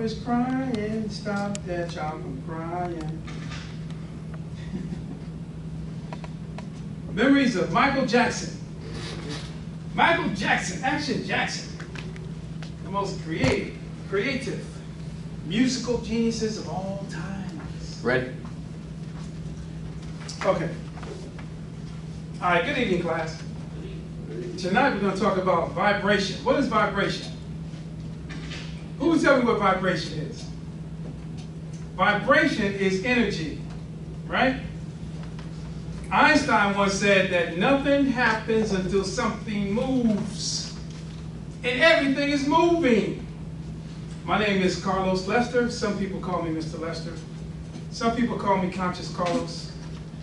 always crying, stop that child from crying. Memories of Michael Jackson. Michael Jackson, Action Jackson. The most creative musical geniuses of all times. Ready? Okay. All right, good evening, class. Tonight we're going to talk about vibration. What is vibration? Who will tell me what vibration is? Vibration is energy, right? Einstein once said that nothing happens until something moves. And everything is moving. My name is Carlos Lester. Some people call me Mr. Lester. Some people call me Conscious Carlos.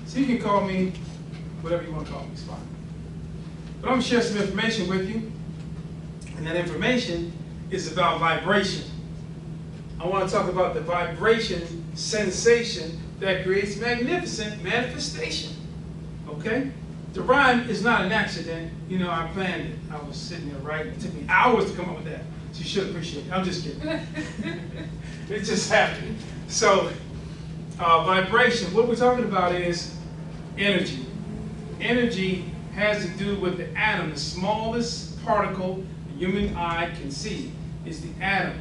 So you can call me whatever you want to call me, it's fine. But I'm going to share some information with you. And that information is about vibration. I want to talk about the vibration sensation that creates magnificent manifestation. Okay? The rhyme is not an accident. You know, I planned it. I was sitting there writing. It took me hours to come up with that. So you should appreciate it. I'm just kidding. It just happened. So, vibration, what we're talking about is energy. Energy has to do with the atom. The smallest particle the human eye can see is the atom.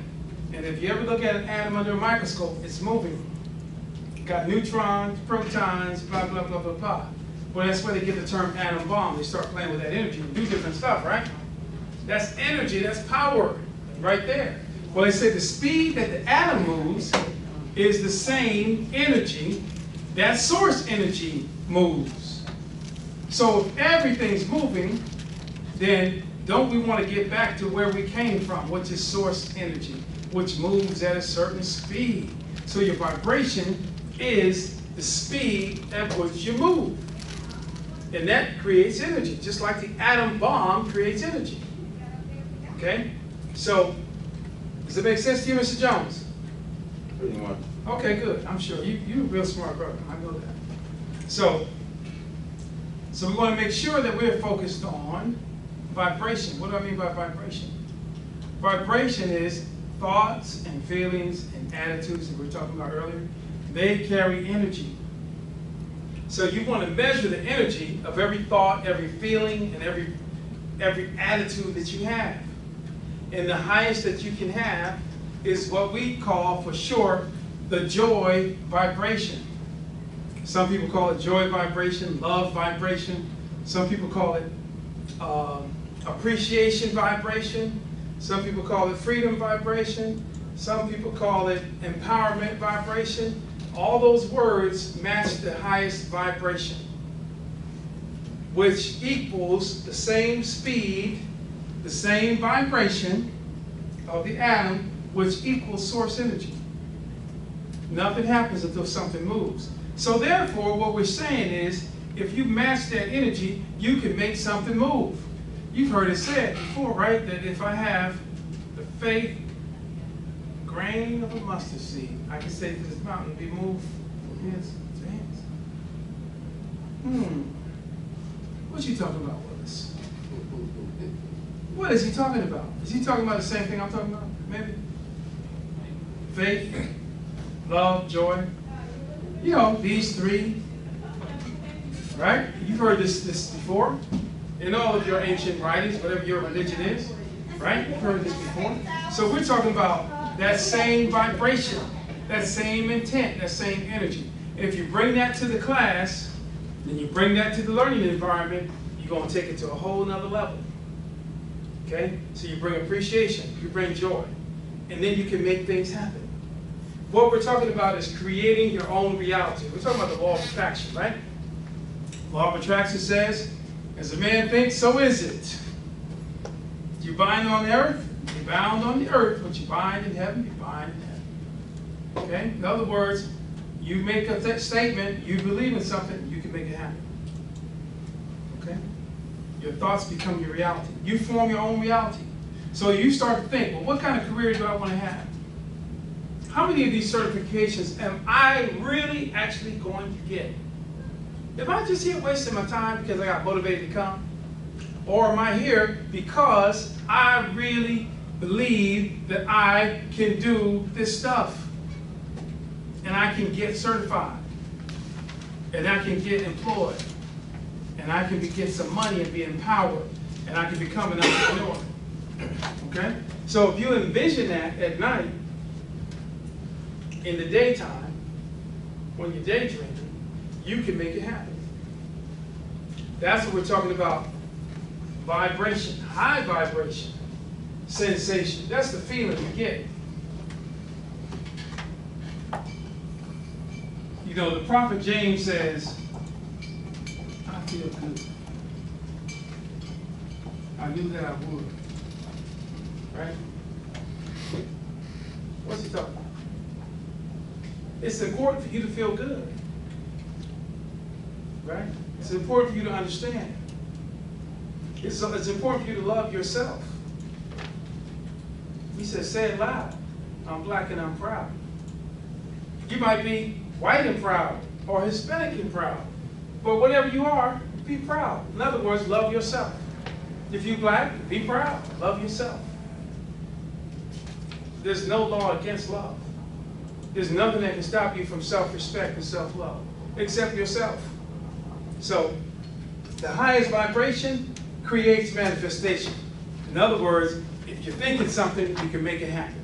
And if you ever look at an atom under a microscope, it's moving. Got neutrons, protons, blah, blah, blah, blah, blah. Well, that's where they get the term atom bomb. They start playing with that energy and do different stuff, right? That's energy, that's power right there. Well, they say the speed that the atom moves is the same energy that source energy moves. So if everything's moving, then don't we want to get back to where we came from, which is source energy, which moves at a certain speed. So your vibration is the speed at which you move. And that creates energy, just like the atom bomb creates energy. Okay? So, does it make sense to you, Mr. Jones? Pretty much. Okay, good. I'm sure. You're a real smart brother. I know that. So we want to make sure that we're focused on vibration. What do I mean by vibration? Vibration is thoughts and feelings and attitudes that we were talking about earlier. They carry energy. So you want to measure the energy of every thought, every feeling, and every attitude that you have. And the highest that you can have is what we call, for short, the joy vibration. Some people call it joy vibration, love vibration. Some people call it appreciation vibration. Some people call it freedom vibration. Some people call it empowerment vibration. All those words match the highest vibration, which equals the same speed, the same vibration of the atom, which equals source energy. Nothing happens until something moves. So therefore, what we're saying is, if you match that energy, you can make something move. You've heard it said before, right? That if I have the faith, grain of a mustard seed, I can say to this mountain, be moved from hands to hands. What you talking about, Willis? What is he talking about? Is he talking about the same thing I'm talking about? Maybe? Faith, love, joy. You know, these three, right? You've heard this before in all of your ancient writings, whatever your religion is, right? You've heard this before. So we're talking about that same vibration, that same intent, that same energy. And if you bring that to the class, then you bring that to the learning environment, you're going to take it to a whole nother level. Okay? So you bring appreciation, you bring joy, and then you can make things happen. What we're talking about is creating your own reality. We're talking about the law of attraction, right? Law of attraction says, as a man thinks, so is it. You bind on the earth, you bound on the earth. What you bind in heaven, you bind in heaven. Okay? In other words, you make a statement, you believe in something, you can make it happen. Okay? Your thoughts become your reality. You form your own reality. So you start to think, well, what kind of career do I want to have? How many of these certifications am I really actually going to get? Am I just here wasting my time because I got motivated to come? Or am I here because I really believe that I can do this stuff. And I can get certified. And I can get employed. And I can get some money and be empowered. And I can become an entrepreneur. Okay? So if you envision that at night, in the daytime, when you're daydreaming, you can make it happen. That's what we're talking about. Vibration, high vibration, sensation. That's the feeling you get. You know, the prophet James says, I feel good. I knew that I would. Right? What's he talking about? It's important for you to feel good. Right? It's important for you to understand. It's important for you to love yourself. He says, say it loud. I'm black and I'm proud. You might be white and proud or Hispanic and proud. But whatever you are, be proud. In other words, love yourself. If you're black, be proud. Love yourself. There's no law against love. There's nothing that can stop you from self-respect and self-love, except yourself. So, the highest vibration creates manifestation. In other words, if you're thinking something, you can make it happen.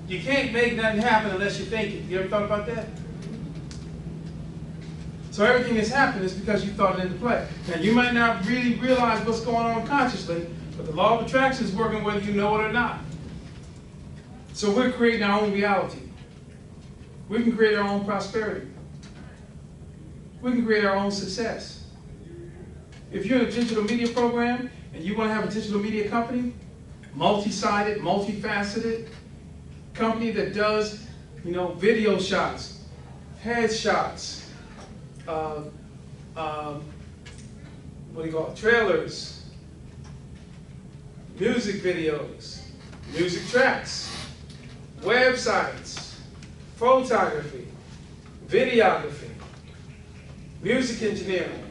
You can't make nothing happen unless you think it. You ever thought about that? So everything that's happened is because you thought it into play. Now, you might not really realize what's going on consciously, but the law of attraction is working whether you know it or not. So we're creating our own reality. We can create our own prosperity. We can create our own success. If you're in a digital media program and you want to have a digital media company, multi-sided, multifaceted company that does, video shots, headshots, trailers, music videos, music tracks, websites, photography, videography, music engineering,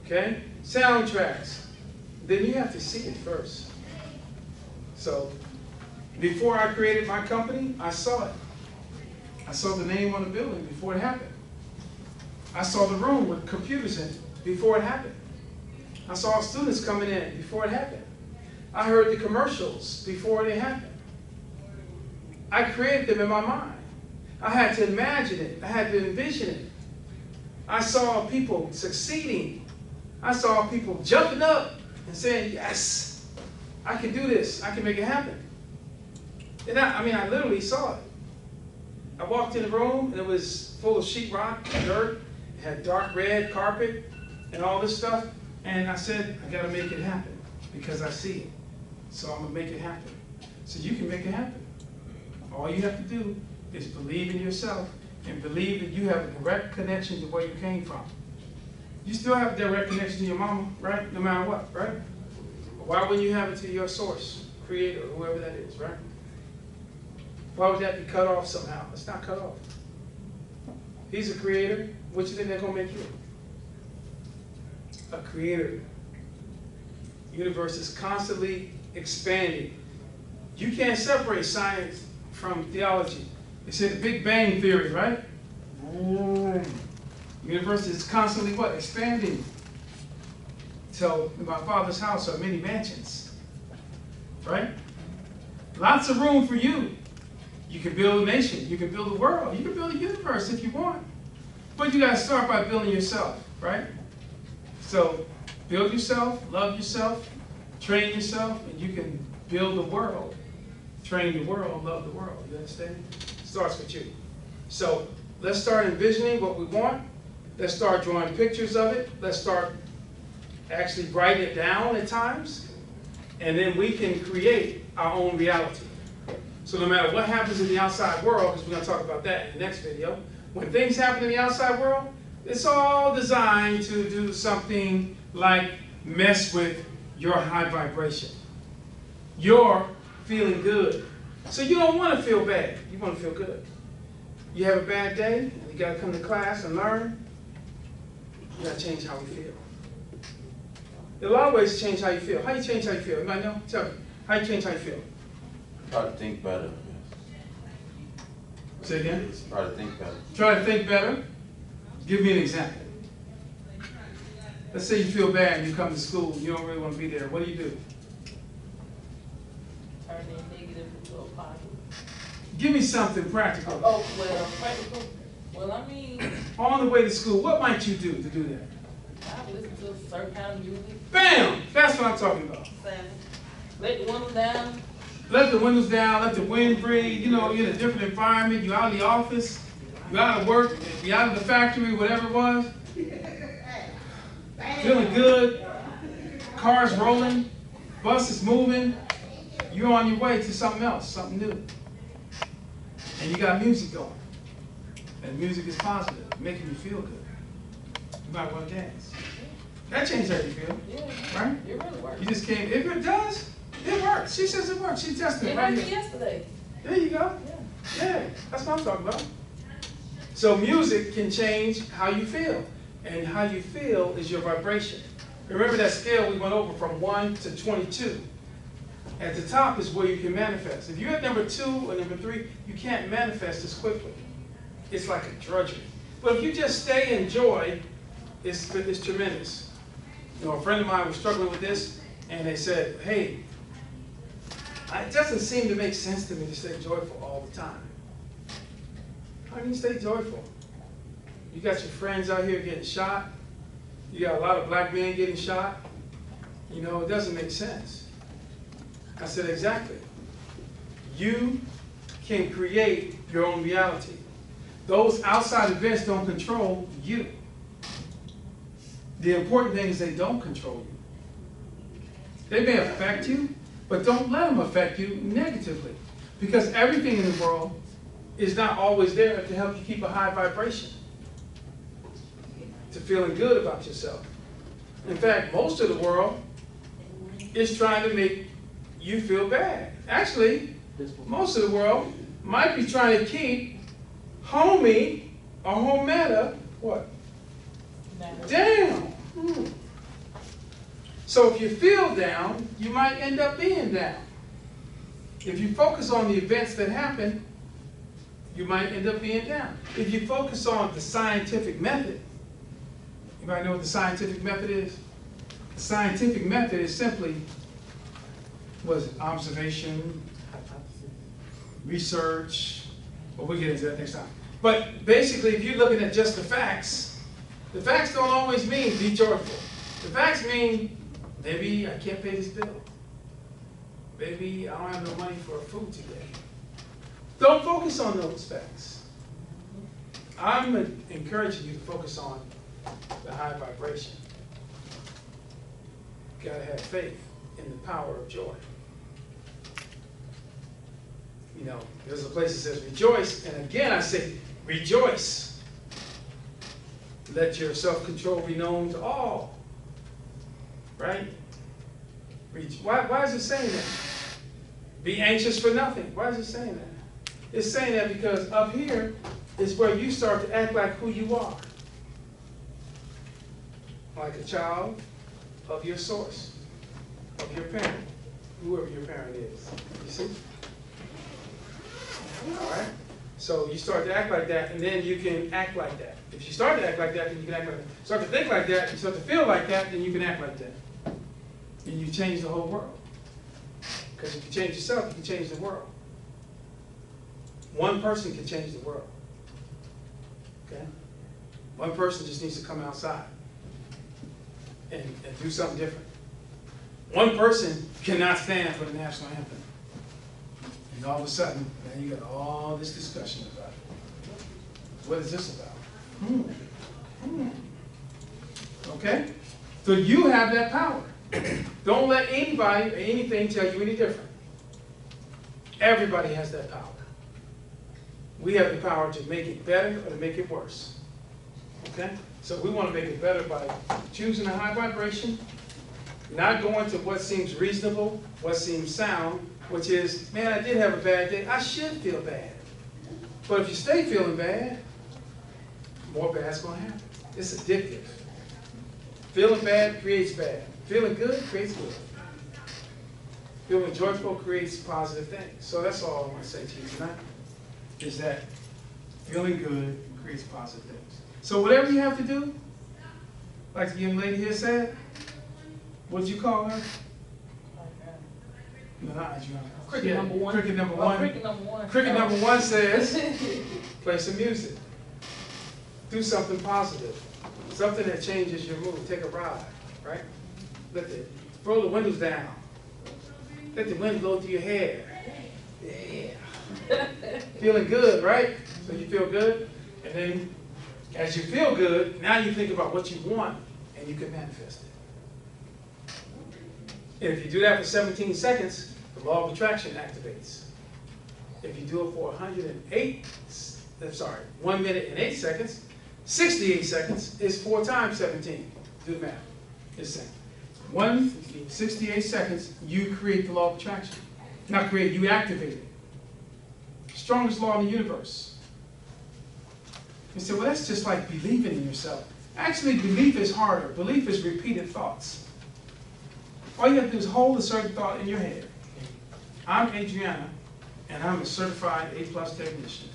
okay, soundtracks. Then you have to see it first. So before I created my company, I saw it. I saw the name on the building before it happened. I saw the room with computers in it before it happened. I saw students coming in before it happened. I heard the commercials before they happened. I created them in my mind. I had to imagine it. I had to envision it. I saw people succeeding. I saw people jumping up and saying, yes, I can do this. I can make it happen. And I literally saw it. I walked in the room and it was full of sheetrock, dirt. It had dark red carpet and all this stuff. And I said, I got to make it happen because I see it. So I'm going to make it happen. So you can make it happen. All you have to do is believe in yourself and believe that you have a direct connection to where you came from. You still have a direct connection to your mama, right? No matter what, right? Why wouldn't you have it to your source, creator, or whoever that is, right? Why would that be cut off somehow? It's not cut off. He's a creator. What you think they're going to make you? A creator. The universe is constantly expanding. You can't separate science from theology. They say the Big Bang Theory, right? The universe is constantly what? Expanding. So in my Father's house are many mansions, right? Lots of room for you. You can build a nation. You can build a world. You can build a universe if you want. But you got to start by building yourself, right? So build yourself, love yourself, train yourself, and you can build the world. Train the world, love the world. You understand? It starts with you. So let's start envisioning what we want. Let's start drawing pictures of it. Let's start actually writing it down at times. And then we can create our own reality. So no matter what happens in the outside world, because we're going to talk about that in the next video, when things happen in the outside world, it's all designed to do something like mess with your high vibration. You're feeling good. So you don't want to feel bad. You want to feel good. You have a bad day, and you got to come to class and learn. You got to change how we feel. There are a lot of ways to change how you feel. How do you change how you feel? Anybody know? Tell me. How you change how you feel? Try to think better. Say again? Try to think better. Try to think better. Give me an example. Let's say you feel bad and you come to school, you don't really want to be there. What do? Turn a negative into a positive. Give me something practical. Oh, well, practical. Well, I mean, On the way to school, what might you do to do that? I listen to a certain kind of music. Bam! That's what I'm talking about. Let the windows down. Let the windows down, let the wind breathe. You know, you're in a different environment. You're out of the office. You're out of work. You're out of the factory, whatever it was. Feeling good. Cars rolling. Bus is moving. You're on your way to something else, something new. And you got music going. And music is positive, making you feel good. You might want to dance. That changes how you feel, Yeah, right? it really works. You just came, if it does, it works. She says it works. She tested it It right happened here. yesterday. There you go. Yeah. Yeah, that's what I'm talking about. So music can change how you feel. And how you feel is your vibration. Remember that scale we went over from 1 to 22. At the top is where you can manifest. If you're at number 2 or number 3, you can't manifest as quickly. It's like a drudgery. But if you just stay in joy, it's tremendous. You know, a friend of mine was struggling with this, and they said, hey, it doesn't seem to make sense to me to stay joyful all the time. How can you stay joyful? You got your friends out here getting shot. You got a lot of black men getting shot. You know, it doesn't make sense. I said, exactly. You can create your own reality. Those outside events don't control you. The important thing is they don't control you. They may affect you, but don't let them affect you negatively. Because everything in the world is not always there to help you keep a high vibration, to feeling good about yourself. In fact, most of the world is trying to make you feel bad. Actually, most of the world might be trying to keep homie or hometta, what? Down. So if you feel down, you might end up being down. If you focus on the events that happen, you might end up being down. If you focus on the scientific method, you might know what the scientific method is? The scientific method is simply observation, research. Well, we'll get into that next time. But basically, if you're looking at just the facts don't always mean be joyful. The facts mean, maybe I can't pay this bill. Maybe I don't have no money for food today. Don't focus on those facts. I'm encouraging you to focus on the high vibration. You gotta have faith in the power of joy. You know, there's a place that says rejoice, and again I say rejoice. Let your self-control be known to all. Right? Why is it saying that? Be anxious for nothing. Why is it saying that? It's saying that because up here is where you start to act like who you are. Like a child of your source, of your parent, whoever your parent is. You see? All right? So you start to act like that, and then you can act like that. If you start to act like that, then you can act like that. Start to think like that, you start to feel like that, then you can act like that. And you change the whole world. Because if you change yourself, you can change the world. One person can change the world. Okay? One person just needs to come outside and do something different. One person cannot stand for the national anthem. And all of a sudden, now you got all this discussion about it. What is this about? Okay? So you have that power. Don't let anybody or anything tell you any different. Everybody has that power. We have the power to make it better or to make it worse. Okay? So we want to make it better by choosing a high vibration, not going to what seems reasonable, what seems sound, which is, man, I did have a bad day. I should feel bad. But if you stay feeling bad, more bad's going to happen. It's addictive. Feeling bad creates bad. Feeling good creates good. Feeling joyful creates positive things. So that's all I want to say to you tonight, is that feeling good creates positive things. So whatever you have to do, like the young lady here said, what did you call her? No, not Adriana. Cricket number one. Cricket number Oh, one. cricket number one. Cricket number one says, play some music. Do something positive. Something that changes your mood. Take a ride, right? Roll the windows down. Let the wind blow through your hair. Yeah. Feeling good, right? So you feel good. And then as you feel good, now you think about what you want and you can manifest it. And if you do that for 17 seconds, the law of attraction activates. If you do it for 1 minute and 8 seconds, 68 seconds is 4 times 17. Do the math. It's the same. 68 seconds, you create the law of attraction. Not create, you activate it. Strongest law in the universe. You say, well, that's just like believing in yourself. Actually, belief is harder. Belief is repeated thoughts. All you have to do is hold a certain thought in your head. I'm Adriana, and I'm a certified A+ technician.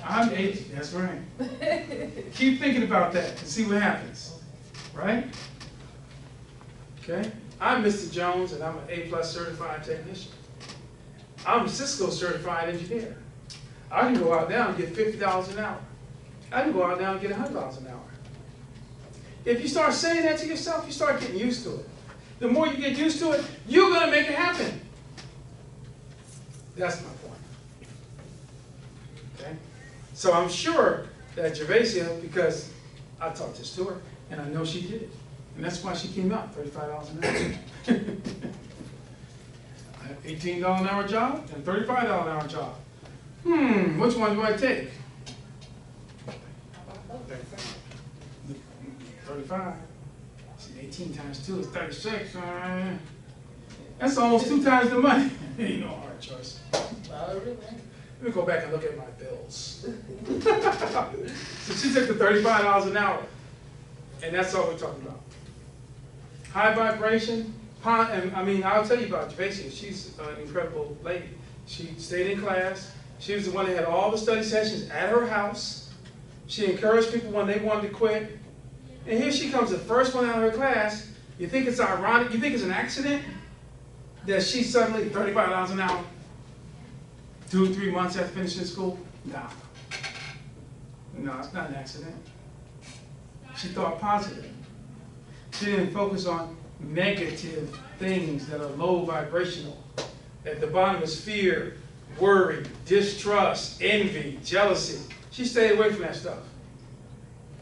That's right. Keep thinking about that and see what happens, right? Okay? I'm Mr. Jones, and I'm an A+ certified technician. I'm a Cisco certified engineer. I can go out now and get $50 an hour. I can go out now and get $100 an hour. If you start saying that to yourself, you start getting used to it. The more you get used to it, you're going to make it happen. That's my point. Okay? So I'm sure that Gervasia, because I taught this to her, and I know she did it. And that's why she came out, $35 an hour. I have $18 an hour job and $35 an hour job. Which one do I take? 35. See, 18 times 2 is 36. That's almost 2 times the money. Ain't no hard choice. Really? Let me go back and look at my bills. So she took the $35 an hour. And that's all we're talking about. High vibration. I'll tell you about Gervasia. She's an incredible lady. She stayed in class. She was the one that had all the study sessions at her house. She encouraged people when they wanted to quit. And here she comes, the first one out of her class. You think it's ironic? You think it's an accident that she's suddenly $35 an hour 2 or 3 months after finishing school? No, it's not an accident. She thought positive. She didn't focus on negative things that are low vibrational. At the bottom is fear, worry, distrust, envy, jealousy. She stayed away from that stuff.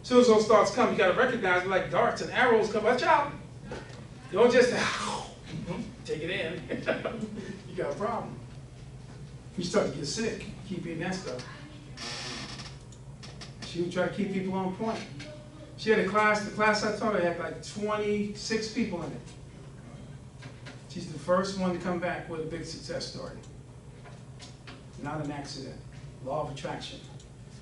As soon as those thoughts come, you got to recognize them like darts and arrows come. Watch out. Don't just take it in. You got a problem. You start to get sick. Keep eating that stuff. She would try to keep people on point. She had a class, the class I taught her had like 26 people in it. She's the first one to come back with a big success story. Not an accident. Law of attraction.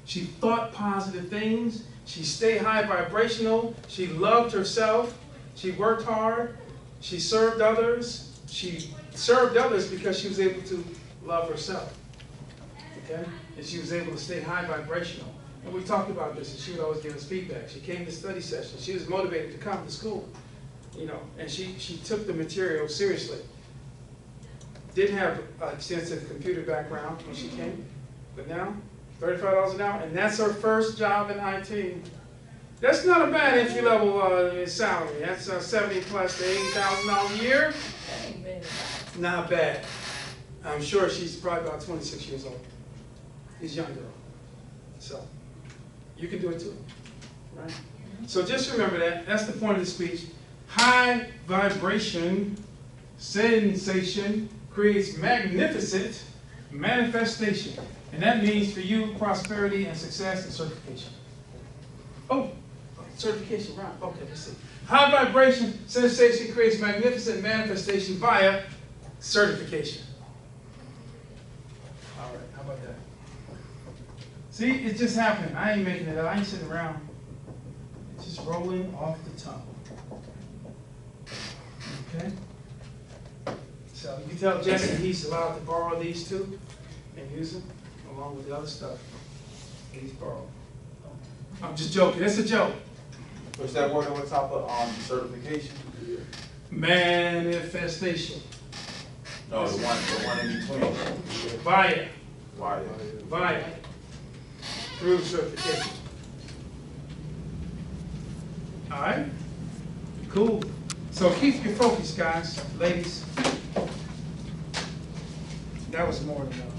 She thought positive things. She stayed high vibrational. She loved herself. She worked hard. She served others. She served others because she was able to love herself. Okay? And she was able to stay high vibrational. And we talked about this, and she would always give us feedback. She came to study sessions. She was motivated to come to school, and she took the material seriously. Didn't have an extensive computer background when she came, but now, $35 an hour, and that's her first job in IT. That's not a bad entry-level salary. That's $70,000 plus to $80,000 a year. That ain't bad. Not bad. I'm sure she's probably about 26 years old. She's a young girl. So, you can do it too, right? So just remember that. That's the point of the speech. High vibration sensation creates magnificent manifestation. And that means for you, prosperity and success and certification. Oh, certification, right. Okay, let's see. High vibration sensation creates magnificent manifestation via certification. All right, how about that? See, it's just happening. I ain't making it up. I ain't sitting around. It's just rolling off the tongue. Okay? So you tell Jesse he's allowed to borrow these too and use them along with the other stuff that he's borrowed. I'm just joking. It's a joke. What's that word on top of certification? Manifestation. No, the one in between. Via. Why? Via. Through certification. All right? Cool. So keep your focus, guys, ladies. That was more than enough.